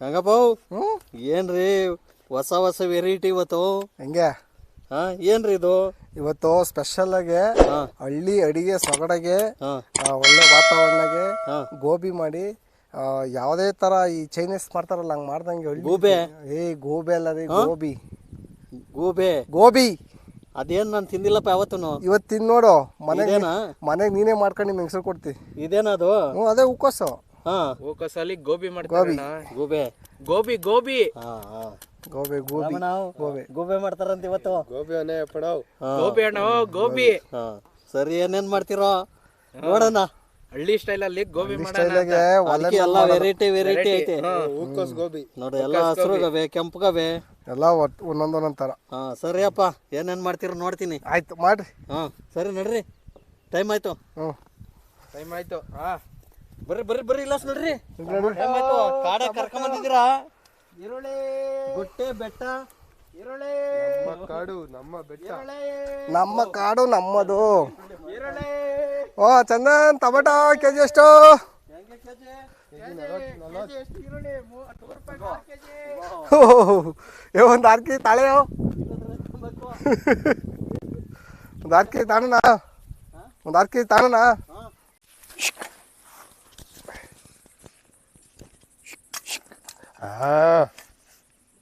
ಹಂಗಪ್ಪ ಏನ್ರಿ ಹೊಸ ಹೊಸ ವೆರೈಟಿ ಇವತ್ತು ಹೆಂಗೆ ಏನ್ರಿ ಇದು ಇವತ್ತು ಸ್ಪೆಷಲ್ ಆಗಿ ಹಳ್ಳಿ ಅಡಿಗೆ ಸೊಗಡಗೆ ಒಳ್ಳೆ ವಾತಾವರಣಗೆ ಗೋಬಿ ಮಾಡಿ ಯಾವುದೇ ತರ ಈ ಚೈನೀಸ್ ಮಾಡ್ತಾರಲ್ಲ ಹಂಗೆ ಮಾಡ್ದಂಗೆ ಗೋಬೆ ಗೋಬಿ ಅಲ್ಲ ರೀ ಗೋಬಿ ಗೋಬೆ ಗೋಬಿ ಅದೇನ್ ನಾನು ತಿಂದಿಲ್ಲಪ್ಪ ಯಾವತ್ತೂ ಇವತ್ತು ತಿಂದು ನೋಡು ಮನೆಗೆ ನೀನೇ ಮಾಡ್ಕೊಂಡು ನಿಮ್ಮ ಹೆಂಗಸರು ಕೊಡ್ತಿ ಇದೇನದು ಅದೇ ಹೂಕೋಸು ಹೂಕೋಸಲ್ಲಿ ಗೋಬಿ ಮಾಡ್ತಾರೆ ಗೋಬೆ ಗೋಬಿ ಗೋಬಿ ಗೋಬಿ ಗೋಬಿ ಗೋಬಿ ಗೋಬೆ ಮಾಡ್ತಾರಂತ ಇವತ್ತು ಗೋಬಿ ಗೋಬಿ ಅಣ್ಣ ಗೋಬಿ ಸರಿ ಏನೇನ್ ಮಾಡ್ತಿರೋ ನೋಡೋಣ ಹಳ್ಳಿ ಸ್ಟೈಲ್ ಅಲ್ಲಿ ಗೋಬಿ ಎಲ್ಲ ವೆರೈಟಿ ಐತೆ ಹೂಕೋಸ್ ಗೋಬಿ ನೋಡಿ ಎಲ್ಲ ಹಸ್ರುಗವೆ ಕೆಂಪುಗವೆ ಎಲ್ಲ ಒಂದೊಂದೊಂದ್ ತರ ಸರಿ ಅಪ್ಪ ಏನೇನ್ ಮಾಡ್ತಿರೋ ನೋಡ್ತೀನಿ ಆಯ್ತು ಮಾಡ್ರಿ ಸರಿ ನಡ್ರಿ ಟೈಮ್ ಆಯ್ತು ಟೈಮ್ ಆಯ್ತು ಬರ್ರಿ ಇಲ್ಲ ನೋಡ್ರಿ ಕಾಡೆ ಕರ್ಕೊಂಡ್ ಬಂದಿದ್ದೀರಾ ಗುಟ್ಟೆ ಬೆಟ್ಟ ಕಾಡು ನಮ್ಮ ಬೆಟ್ಟ ನಮ್ಮ ಕಾಡು ನಮ್ಮದು ಓ ಚಂದನ್ ಟೊಮೆಟೊ ಕೆಜಿ ಎಷ್ಟು ಒಂದು ಅರ್ಕಿ ತಾಳೆ ಒಂದು ಅರ್ಕಿ ತಾಣನ ಒಂದು ಅರ್ಕಿ ತಾಣನ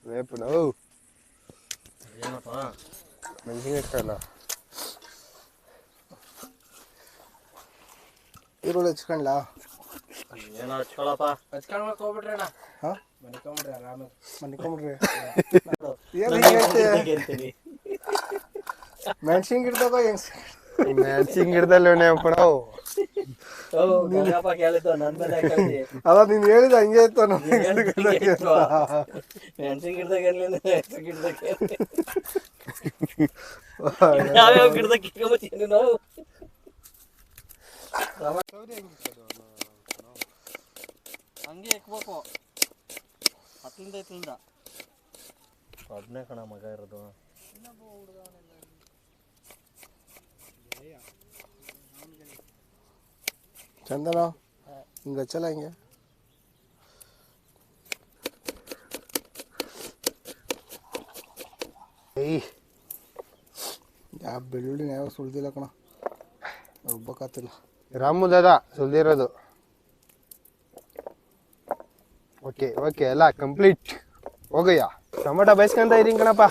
ರೇಪು ನಾವು ಮೆಣಸಿನಕಾಯಲ್ಲ ಈರುಳ್ಳಿ ಹಚ್ಕೊಂಡ್ಲ ಮನಿಕೊಂಬಿಡ್ರಿ ಮೆಣಸಿನ ಗಿಡದಾಗ ಮೆಣಸಿನ ಗಿಡದಲ್ಲಿ ನಾವು ಅದ ನೀನ್ ಹೇಳಿದ ಹಂಗೆ ಇತ್ತು ಹಂಗೆ ಇಕ್ಬೇಕು ಹತ್ತಲಿಂದ ಒಬ್ಬನೇ ಕಣ ಮಗ ಇರೋದು ಚಂದನ ಹಿಂಗೆ ಹಚ್ಚಲ್ಲ ಹಿಂಗೆ ಯಾವ ಬೆಳ್ಳುಳ್ಳಿ ಯಾವ ಸುಳ್ದಿಲ್ಲ ಕಣ ರುಬ್ಬಕ್ಕಾತಿಲ್ಲ ರಾಮು ದಾದ ಸುಳ್ದಿರೋದು ಓಕೆ ಎಲ್ಲ ಕಂಪ್ಲೀಟ್ ಹೋಗಯ್ಯ ಟೊಮೆಟೊ ಬಯಸ್ಕೊಂತ ಇದೀನಿ ಕಣಪ್ಪ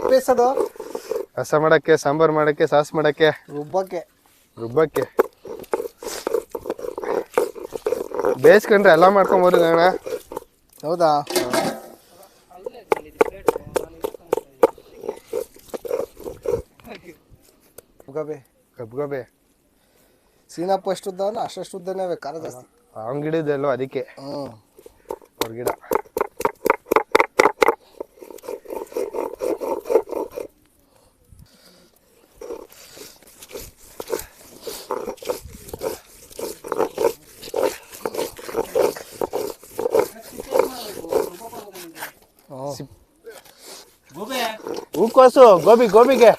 ಬೇಸದು ರಸ ಮಾಡಕ್ಕೆ ಸಾಂಬಾರ್ ಮಾಡಕ್ಕೆ ಸಾಸ್ ಮಾಡಕ್ಕೆ ರುಬ್ಬಕ್ಕೆ ಬೇಯಿಸ್ಕೊಂಡ್ರೆ ಎಲ್ಲ ಮಾಡ್ಕೊಂಬೋದು ಅಣ್ಣ ಹೌದಾ ಕಬ್ಗಬೆ ಸೀನಪ್ಪ ಎಷ್ಟು ಉದ್ದ ಅಷ್ಟು ಉದ್ದನೇ ಖಾರ ಜಾಸ್ತಿ ಅವನ ಗಿಡದಲ್ಲೋ ಅದಕ್ಕೆ ಅವ್ರ ಗಿಡ ಹೂಕೋಸು ಗೋಬಿಗೆ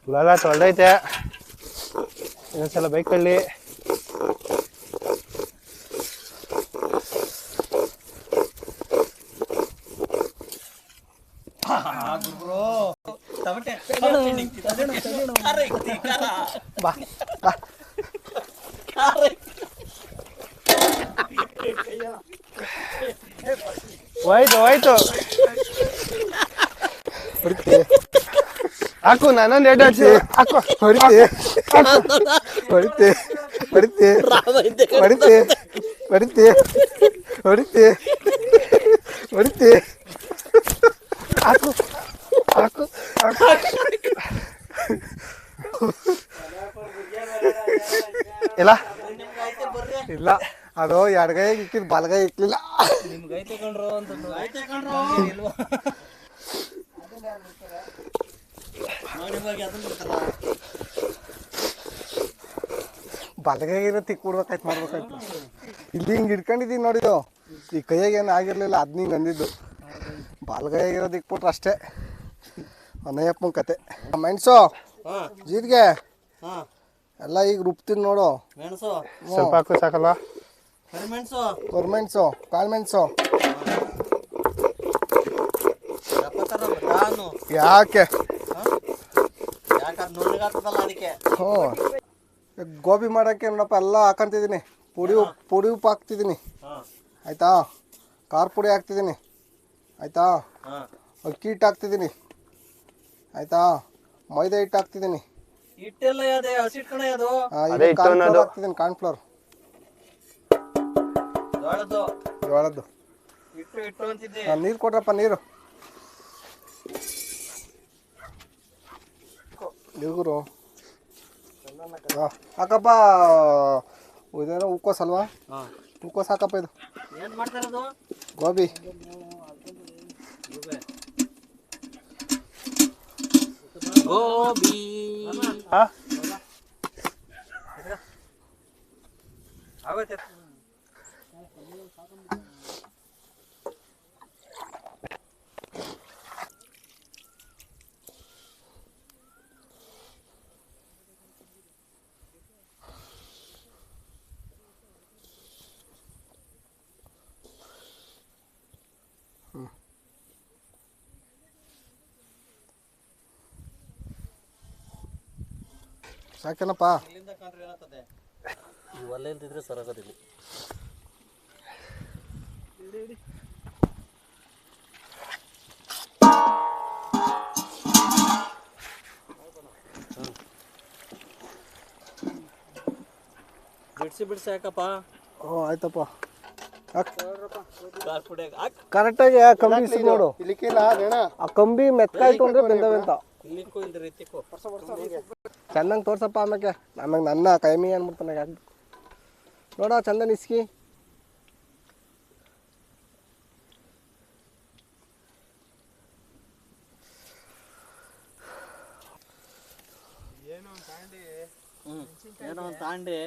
ಹುಳ ತೊಳ್ದೈತೆ ಇನ್ನೊಂದ್ಸಲ ಬೈಕಲ್ಲಿ ಹೋಯ್ತು ಹಾಕು ನಾನೊಂದು ಎರಡು ಹಚ್ಚಿ ಹಾಕು ಹೊಡಿತೆ ಹಾಕು ಇಲ್ಲ ಅದು ಎಡಗೈ ಇಕ್ಕಿದ್ ಬಲಗೈ ಇಕ್ಲಿಲ್ಲ ಬಲಗೈನ ತಿಕ್ ಬಿಡ್ಬೇಕಾಯ್ತು ಮಾಡ್ಬೇಕಾಯ್ತು ಇಲ್ಲಿ ಹಿಂಗೆ ಇಟ್ಕೊಂಡಿದ್ದೀನಿ ನೋಡಿದ್ದು ಈ ಕೈಯಾಗ ಏನು ಆಗಿರಲಿಲ್ಲ ಅದ್ ಹಿಂಗೆ ಅಂದಿದ್ದು ಬಾಲ್ಗೈಯಾಗಿರೋದು ಇಕ್ಬಿಟ್ರೆ ಅಷ್ಟೇ ಅನಯ್ಯಪ್ಪನ ಕತೆ ಮೆಣಸು ಜೀರಿಗೆ ಎಲ್ಲ ಈಗ ರುಬ್ತೀನಿ ನೋಡು ಮೆಣಸು ಸ್ವಲ್ಪ ಹಾಕು ಸಾಕಲ್ಲ ಕರಿಮೆಣಸು ಕೊರ್ಮೆಣಸು ಕಾಳುಮೆಣಸು ಯಾಕೆ ಯಾಕಂದ್ರೆ ನುಣ್ಣಗಾಗ್ತದಲ್ಲ ಅದಕ್ಕೆ ಹ್ಞೂ ಗೋಬಿ ಮಾಡೋಕ್ಕೆ ನೋಡಪ್ಪ ಎಲ್ಲ ಹಾಕೊಂತಿದ್ದೀನಿ ಪುಡಿ ಉಪ್ಪು ಹಾಕ್ತಿದ್ದೀನಿ ಆಯಿತಾ ಖಾರ ಪುಡಿ ಹಾಕ್ತಿದ್ದೀನಿ ಆಯಿತಾ ಅಕ್ಕಿ ಹಿಟ್ಟು ಹಾಕ್ತಿದ್ದೀನಿ ಆಯಿತಾ ಮೈದಾ ಹಿಟ್ಟು ಹಾಕ್ತಿದ್ದೀನಿ ಹಿಟ್ಟೆಲ್ಲ ಅದೇ ಹಸಿಟ್ಕಣೆ ಅದು ಕಾರ್ನ್ಫ್ಲವರ್ ಹಾಕ್ತಿದ್ದೀನಿ ಕಾರ್ನ್ಫ್ಲವರ್ ಜೋಳದ್ದು ಹಿಟ್ಟು ಅಂತಿದ್ದೆ ನೀರು ಕೊಡ್ರಪ್ಪ ನೀರು ಇವ್ರು ಹಾಕಪ್ಪ ಇದೇನೋ ಹೂಕೋಸ್ ಅಲ್ವಾ ಹೂಕೋಸ್ ಹಾಕಪ್ಪ ಇದು ಏನ್ ಮಾಡ್ತಾರದು ಗೋಬಿ ಗೋಬಿ ಆಗುತ್ತೆ ಸಾಕೇನಪ್ಪ ಇಲ್ಲಿಂದ ಕಂಡ್ರೆ ಏನಾಗ್ತದೆ ಈ ಒಲೆ ಇಲ್ದಿದ್ರೆ ಸರಾಗೋದಿಲ್ಲ ಬಿಡ್ಸಿ ಯಾಕಪ್ಪ ಹ್ಞೂ ಆಯ್ತಪ್ಪ ಖಾರ ಪುಡಿ ಕರೆಕ್ಟಾಗಿ ಕಂಬಿ ನೋಡು ಇಲ್ಲಿಕ್ಕಿಲ್ಲ ಅದೇನ ಆ ಕಂಬಿ ಮೆತ್ಕಾಯ್ತು ಅಂದ್ರೆ ಬೆಂದವೆ ಅಂತ ಇಲ್ಲಿಂಕೋ ಇಲ್ದ ರೀತಿಕೋ ಚಂದಂಗೆ ತೋರ್ಸಪ್ಪ ಆಮೇಲೆ ನನ್ನ ಕೈಮಿ ಅನ್ಬಿಡ್ತಾನೆ ಯಾಕೆ ನೋಡ ಚಂದನ್ ಇಸ್ಕಿ ಏನೋ ಒಂದು ತಾಂಡಿ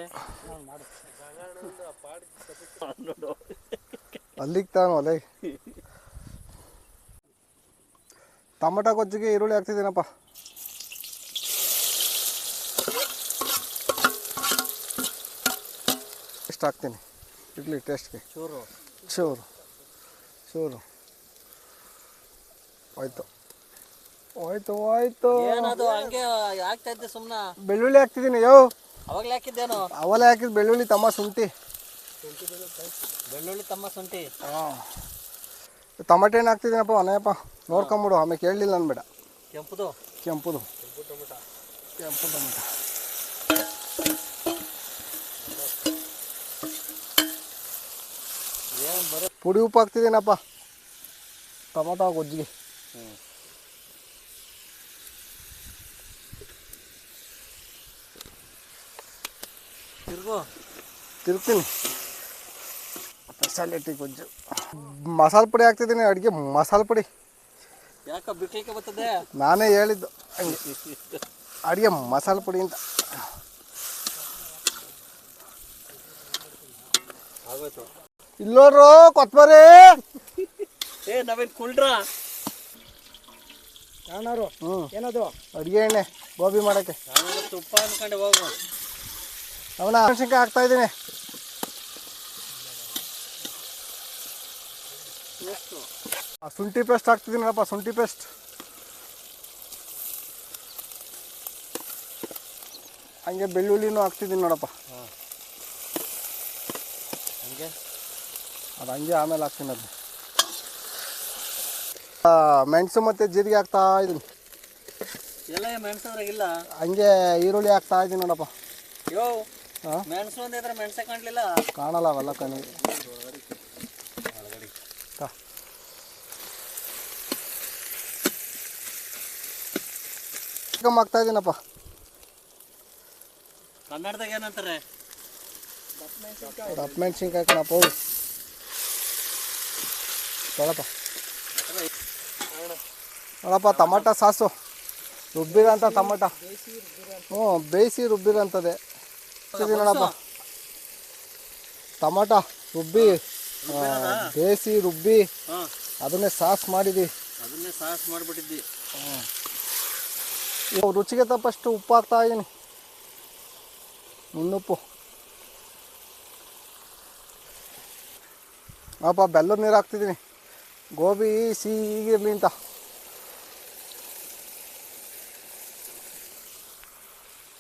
ಅಲ್ಲಿಗೆ ತಾನು ಅಲ್ಲೇ ಟೊಮಟೊ ಗೊಜ್ಜಿಗೆ ಈರುಳ್ಳಿ ಹಾಕ್ತಿದ್ದೀನಪ್ಪ ಎಷ್ಟು ಹಾಕ್ತೀನಿ ಇಡ್ಲಿ ಟೇಸ್ಟ್ಗೆ ಚೂರು ಚೂರು ಚೂರು ಆಯ್ತು ಹೋಯ್ತು ಹೋಯ್ತು ಏನದು ಹಂಗೆ ಆಗ್ತಾ ಇದ್ದೆ ಸುಮ್ಮನ ಬೆಳ್ಳುಳ್ಳಿ ಹಾಕ್ತಿದ್ದೀನಿ ಯೋ ಅವಾಗಲೇ ಹಾಕಿದ್ದೇನು ಅವಲೇ ಹಾಕಿದ್ ಬೆಳ್ಳುಳ್ಳಿ ತಮ್ಮ ಶುಂಠಿ ಬೆಳ್ಳುಳ್ಳಿ ತಮ್ಮ ಶುಂಠಿ ಹಾಂ ಟೊಮಟೆ ಹಣ್ಣು ಹಾಕ್ತಿದ್ದೀನಪ್ಪ ಅನೇಪ್ಪ ನೋಡ್ಕೊಂಬಿಡು ಆಮೇಲೆ ಕೇಳಲಿಲ್ಲ ಅನ್ಬೇಡ ಕೆಂಪುದು ಕೆಂಪು ಟೊಮಟ ಏನು ಬರೋ ಪುಡಿ ಉಪ್ಪು ಹಾಕ್ತಿದ್ದೀನಪ್ಪ ಟೊಮಟೊ ಗೊಜ್ಜಿಗೆ ತಿರ್ತೀನಿ ಸ್ಪೆಷಾಲಿಟಿ ಗೊಜ್ಜು ಮಸಾಲೆ ಪುಡಿ ಹಾಕ್ತಿದ್ದೀನಿ ಅಡುಗೆ ಮಸಾಲೆ ಪುಡಿ ಯಾಕ ಬಿಟ್ಲಿಕ್ಕೆ ಬರ್ತದೆ ನಾನೇ ಹೇಳಿದ್ದು ಹಂಗೆ ಅಡುಗೆ ಮಸಾಲೆ ಪುಡಿ ಅಂತ ಆಗೋಯ್ತು ಇಲ್ಲೋಡ್ರು ಕೊತ್ತಂಬರಿ ನಾವೇನು ಕುಳ್ರ ಏನದು ಅಡುಗೆ ಎಣ್ಣೆ ಗೋಬಿ ಮಾಡೋಕ್ಕೆ ತುಪ್ಪ ಅನ್ಕೊಂಡೆ ಹೋಗು ಅವನ ಮೆಣಸಿನ್ಕಾಯಿ ಹಾಕ್ತಾ ಇದ್ದೀನಿ ಶುಂಠಿ ಪೇಸ್ಟ್ ಹಾಕ್ತಿದ್ದೀನಪ್ಪ ಶುಂಠಿ ಪೇಸ್ಟ್ ಹಂಗೆ ಬೆಳ್ಳುಳ್ಳಿನೂ ಹಾಕ್ತಿದ್ದೀನಿ ನೋಡಪ್ಪ ಹಂಗೆ ಅದು ಹಂಗೆ ಆಮೇಲೆ ಹಾಕ್ತೀನಿ ಅದು ಮೆಣಸು ಮತ್ತು ಜೀರಿಗೆ ಹಾಕ್ತಾ ಇದ್ದೀನಿ ಎಲ್ಲ ಮೆಣಸದ್ರಾಗಿಲ್ಲ ಹಂಗೆ ಈರುಳ್ಳಿ ಹಾಕ್ತಾ ಇದ್ದೀನಿ ನೋಡಪ್ಪ ಯೋ ಮೆಣಸು ಅಂದಿದ್ರೆ ಮೆಣಸೆ ಕಾಣಲಿಲ್ಲ ಕಾಣಲ್ಲ ಅವೆಲ್ಲ ಕಣ್ಣಿ ಹಾಕ್ತಾ ಇದ್ದೀನಪ್ಪ ಕನ್ನಡದಾಗ ಏನಂತಾರೆ ದಪ್ಪ ಮೆಣಸಿನ್ಕಾಯಿ ಕಣಪ್ಪ ನೋಡಪ್ಪ ನೋಡಪ್ಪ ಟಮಾಟ ಸಾಸು ರುಬ್ಬಿರೋಂಥ ಟಮಾಟ ಬೇಯಿಸಿ ರುಬ್ಬಿರೋಂಥದ್ದೇ ನೋಡಪ್ಪ ಟೊಮಾಟೊ ರುಬ್ಬಿ ಬೇಯಿಸಿ ರುಬ್ಬಿ ಹಾಂ ಅದನ್ನೇ ಸಾಸ್ ಮಾಡಿದ್ವಿ. ಅದನ್ನೇ ಸಾಸ್ ಮಾಡಿಬಿಟ್ಟಿದ್ದಿ. ಇವಾಗ ರುಚಿಗೆ ತಪ್ಪಷ್ಟು ಉಪ್ಪು ಹಾಕ್ತಾ ಇದ್ದೀನಿ. ಇನ್ನುಪ್ಪು ಅಪ್ಪ ಬೆಲ್ಲದ ನೀರು ಹಾಕ್ತಿದ್ದೀನಿ. ಗೋಬಿ ಸಿಹಿಗಿರಲಿ ಅಂತ.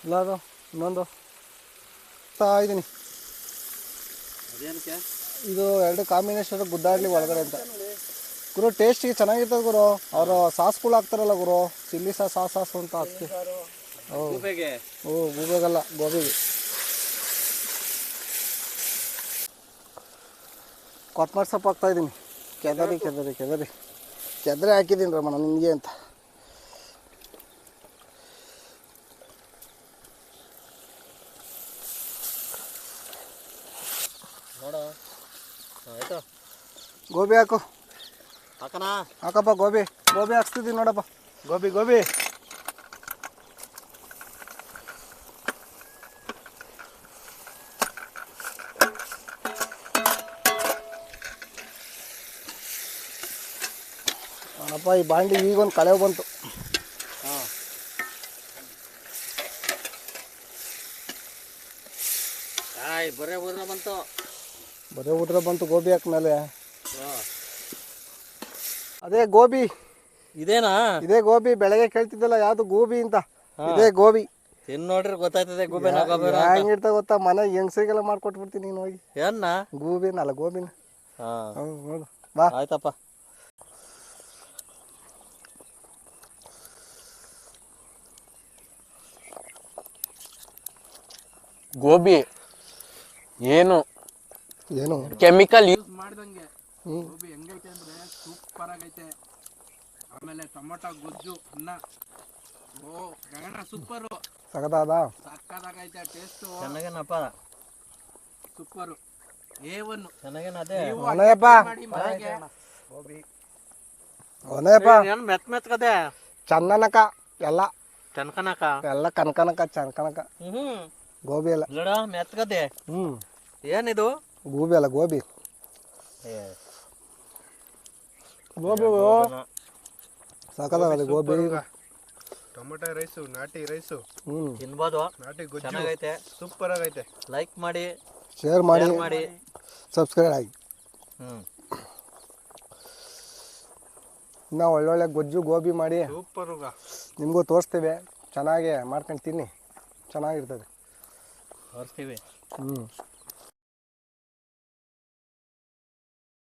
ಇಲ್ಲ ಅದು ಇನ್ನೊಂದು ಹಾಕ್ತಾ ಇದ್ದೀನಿ. ಅದೇನಕ್ಕೆ? ಇದು ಎರಡು ಕಾಂಬಿನೇಷನ್ ಗುದ್ದಾಡ್ಲಿ ಒಳಗಡೆ ಅಂತ ಗುರು. ಟೇಸ್ಟಿಗೆ ಚೆನ್ನಾಗಿರ್ತದೆ ಗುರು. ಅವರು ಸಾಸ್ಗಳು ಹಾಕ್ತಾರಲ್ಲ ಗುರು, ಚಿಲ್ಲಿ ಸಾಸ್ ಅಂತ ಹಾಕ್ತಿ. ಗೂಬೆಗೆ? ಓ ಗೂಬೆಗಲ್ಲ, ಗೋಬಿಗೆ. ಕೊತ್ತಂಬರಿ ಸೊಪ್ಪು ಹಾಕ್ತಾಯಿದ್ದೀನಿ. ಕೆದರಿ ಹಾಕಿದ್ದೀನಿ ರಮಣ ನಿಮಗೆ ಅಂತ. ನೋಡ ಆಯ್ತು. ಗೋಬಿ ಹಾಕು. ಹಾಕಣ? ಹಾಕಪ್ಪ ಗೋಬಿ ಹಾಕ್ಸ್ತಿದ್ದೀನಿ ನೋಡಪ್ಪ. ಗೋಬಿ ಅಪ್ಪ ಈ ಬಾಂಡಿ ಈಗೊಂದು ಕಳೆ ಬಂತು. ಹಾಂ ಬರೇ ಊದ್ರ ಬಂತು. ಗೋಬಿ ಹಾಕ್ಮೇಲೆ ಅದೇ ಗೋಬಿ. ಇದೇನಾ? ಇದೇ ಗೋಬಿ. ಬೆಳಗ್ಗೆ ಕೇಳ್ತಿದ್ದಲ್ಲ ಯಾವ್ದು ಗೋಬಿ ಅಂತ. ಇದೇ ಗೋಬಿ. ತಿನ್ ನೋಡ್ರಿ ಗೊತ್ತಾಯ್ತದೆ. ಹೆಂಗಿರ್ತ ಗೊತ್ತಾ, ಮನೆಗೆ ಹೆಂಗಸರಿಗೆಲ್ಲ ಮಾಡ್ಕೊಟ್ಬಿಡ್ತೀನಿ ನೀನು ಹೋಗಿ. ಏನ್ನ ಗೋಬಿನಲ್ಲ ಗೋಬಿನ. ಹಾಂ ಬಾ ಆಯ್ತಪ್ಪ. ಗೋಬಿ ಏನು ಕೆಮಿಕಲ್ ಯೂಸ್ ಮಾಡ್ದಂಗೆ ಗೋಬಿ ಹೆಂಗೈತೆ ಅಂದ್ರೆ ಸೂಪರ್ ಆಗೈತೆ. ಆಮೇಲೆ ಟೊಮೊಟೊ ಗೊಜ್ಜು ಅನ್ನ ಓ ಗಗನ ಸೂಪರು. ಸಕ್ಕತ್ತಾಗೈತೆ ಟೇಸ್ಟು. ಚೆನ್ನಾಗೇನಪ್ಪ? ಸೂಪರು. A1 ಚೆನ್ನಾಗೇನ? ಅದೇ ಮೆತ್ಕದೆ ಚಂದನಕ ಎಲ್ಲ ಚನ್ಕನಕ ಎಲ್ಲ ಕನಕನಕ ಗೋಬಿ ಎಲ್ಲ ಮೆತ್ಕದೆ. ಏನಿದು? ಗೋಬಿ ಅಲ್ಲ ಗೋಬಿ. ಸಾಕಾಗಲ್ಲ ಗೋಬಿ. ಟೊಮೆಟೊ ರೈಸು, ನಾಟಿ ರೈಸು ತಿನ್ಬೋದು. ನಾಟಿ ಗೊಜ್ಜು ಚೆನ್ನಾಗೈತೆ. ಸೂಪರ್ ಆಗೈತೆ. ಲೈಕ್ ಮಾಡಿ, ಶೇರ್ ಮಾಡಿ, ಸಬ್ಸ್ಕ್ರೈಬ್ ಆಗಿ. ನಾವು ಒಳ್ಳೊಳ್ಳೆ ಗೊಜ್ಜು ಗೋಬಿ ಮಾಡಿ ಸೂಪರ್ ನಿಮಗೂ ತೋರಿಸ್ತೇವೆ. ಚೆನ್ನಾಗಿ ಮಾಡ್ಕೊಂಡು ತಿನ್ನಿ, ಚೆನ್ನಾಗಿರ್ತದೆ. ತೋರಿಸ್ತೀವಿ.